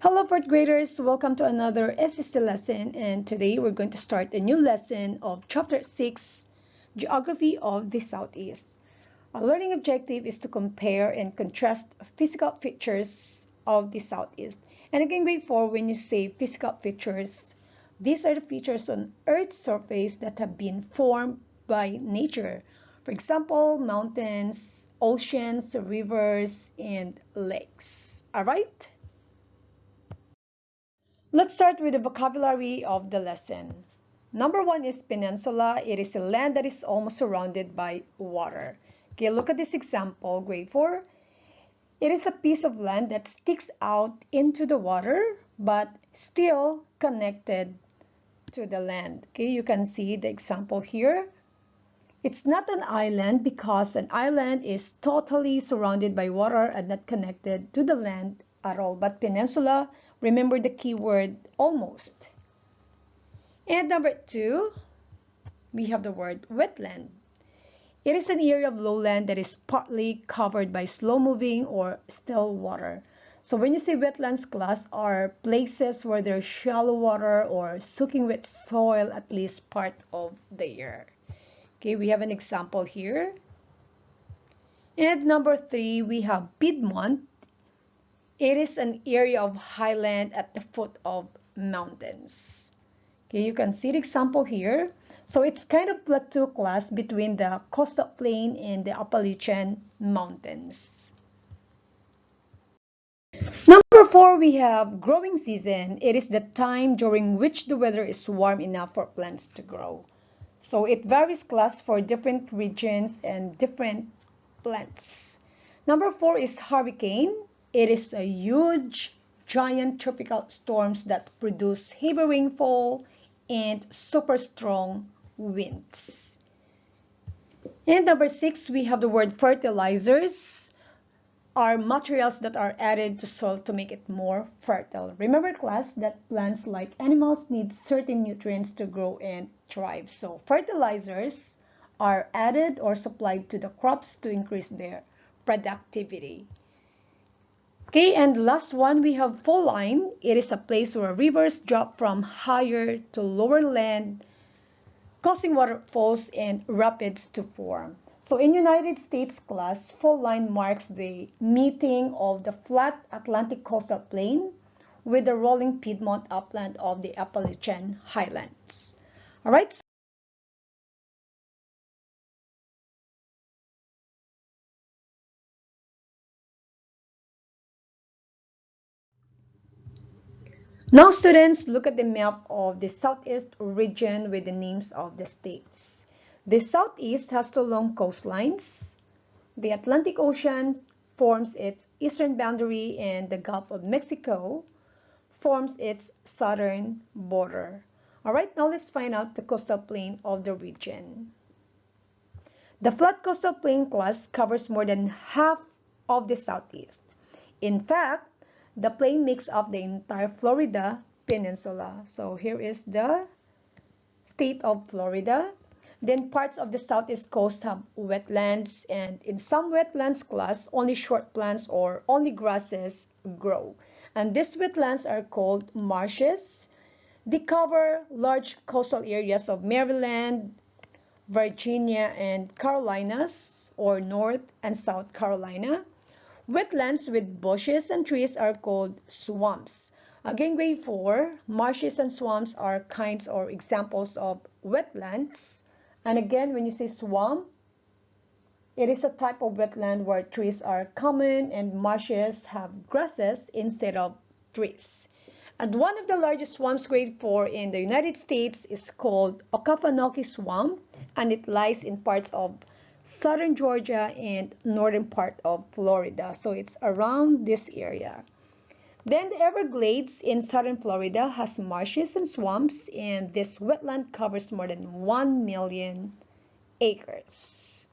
Hello fourth graders, welcome to another SST lesson, and today we're going to start a new lesson of chapter 6, Geography of the Southeast. Our learning objective is to compare and contrast physical features of the Southeast. And again, grade 4, when you say physical features, these are the features on Earth's surface that have been formed by nature. For example, mountains, oceans, rivers, and lakes. Alright? Let's start with the vocabulary of the lesson. Number 1 is peninsula. It is a land that is almost surrounded by water. Okay, look at this example, grade 4. It is a piece of land that sticks out into the water, but still connected to the land. Okay, you can see the example here. It's not an island because an island is totally surrounded by water and not connected to the land at all. But peninsula, remember the key word almost. And number 2, we have the word wetland. It is an area of lowland that is partly covered by slow-moving or still water. So when you say wetlands class, are places where there's shallow water or soaking wet soil at least part of the year. Okay, we have an example here. And number 3, we have Piedmont. It is an area of highland at the foot of mountains. Okay, you can see the example here. So it's kind of plateau class between the coastal plain and the Appalachian Mountains. Number 4, we have growing season. It is the time during which the weather is warm enough for plants to grow. So it varies class for different regions and different plants. Number 4 is hurricane. It is a huge, giant tropical storms that produce heavy rainfall and super strong winds. And number 6, we have the word fertilizers, are materials that are added to soil to make it more fertile. Remember, class, that plants like animals need certain nutrients to grow and thrive. So fertilizers are added or supplied to the crops to increase their productivity. Okay, and last one, we have fall line. It is a place where rivers drop from higher to lower land, causing waterfalls and rapids to form. So in United States class, fall line marks the meeting of the flat Atlantic coastal plain with the rolling Piedmont upland of the Appalachian Highlands. All right. Now students, look at the map of the Southeast region with the names of the states. The Southeast has 2 long coastlines. The Atlantic Ocean forms its eastern boundary and the Gulf of Mexico forms its southern border. Alright, now let's find out the coastal plain of the region. The flat coastal plain class covers more than half of the Southeast. In fact, the plain makes up the entire Florida peninsula. So here is the state of Florida. Then parts of the southeast coast have wetlands, and in some wetlands class, only short plants or only grasses grow. And these wetlands are called marshes. They cover large coastal areas of Maryland, Virginia, and Carolinas, or North and South Carolina. Wetlands with bushes and trees are called swamps. Again, grade 4, marshes and swamps are kinds or examples of wetlands. And again, when you say swamp, it is a type of wetland where trees are common and marshes have grasses instead of trees. And one of the largest swamps, grade 4, in the United States is called Okefenokee Swamp, and it lies in parts of southern Georgia and northern part of Florida. So it's around this area. Then the Everglades in southern Florida has marshes and swamps, and this wetland covers more than 1 million acres.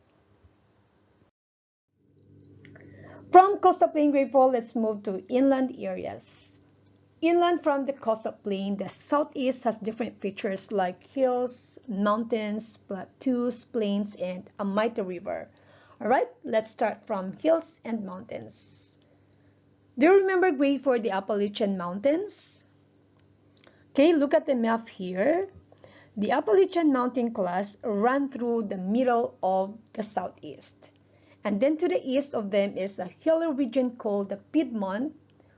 From coastal plain, grade 4, let's move to inland areas. Inland from the coastal plain, the southeast has different features like hills, mountains, plateaus, plains, and a mighty river. All right, let's start from hills and mountains. Do you remember grade 4, the Appalachian Mountains? Okay, look at the map here. The Appalachian Mountain class run through the middle of the southeast. And then to the east of them is a hilly region called the Piedmont,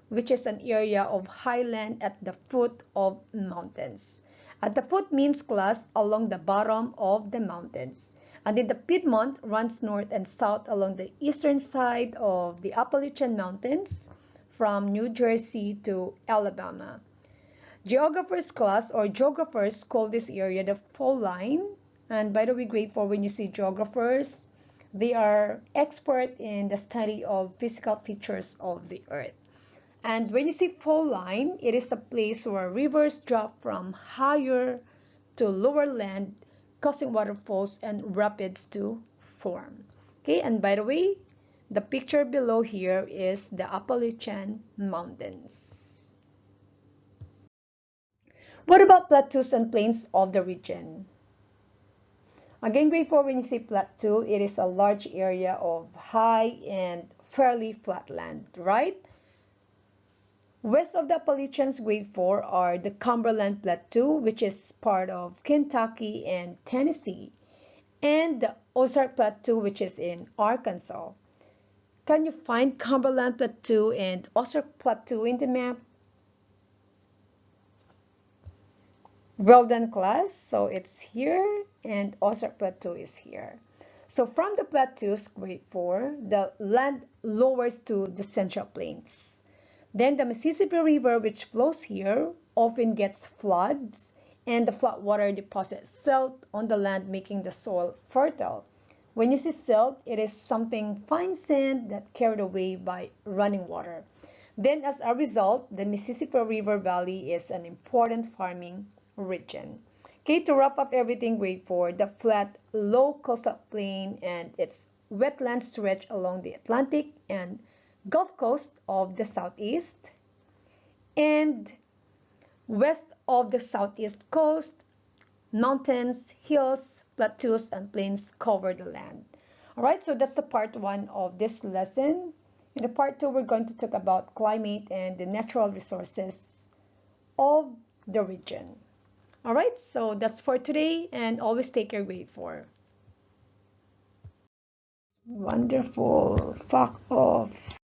which is an area of highland at the foot of mountains. At the foot means class along the bottom of the mountains. And then the Piedmont runs north and south along the eastern side of the Appalachian Mountains from New Jersey to Alabama. Geographers class or geographers call this area the fall line. And by the way, grade 4, when you see geographers, they are expert in the study of physical features of the earth. And when you see fall line, it is a place where rivers drop from higher to lower land, causing waterfalls and rapids to form. Okay, and by the way, the picture below here is the Appalachian Mountains. What about plateaus and plains of the region? Again, grade 4, when you say plateau, it is a large area of high and fairly flat land, right? West of the Appalachians, grade 4, are the Cumberland Plateau, which is part of Kentucky and Tennessee, and the Ozark Plateau, which is in Arkansas. Can you find Cumberland Plateau and Ozark Plateau in the map? Well done, class. So it's here, and Ozark Plateau is here. So from the plateaus, grade 4, the land lowers to the Central Plains. Then the Mississippi River, which flows here, often gets floods, and the floodwater deposits silt on the land, making the soil fertile. When you see silt, it is something fine sand that carried away by running water. Then as a result, the Mississippi River Valley is an important farming region. Okay, to wrap up everything, grade 4, the flat, low coastal plain and its wetlands stretch along the Atlantic and Gulf Coast of the southeast, and west of the southeast coast, mountains, hills, plateaus, and plains cover the land. All right, so that's the part 1 of this lesson. In the part 2, we're going to talk about climate and the natural resources of the region. All right, so that's for today, and always take care, grade 4. Wonderful. Fuck off.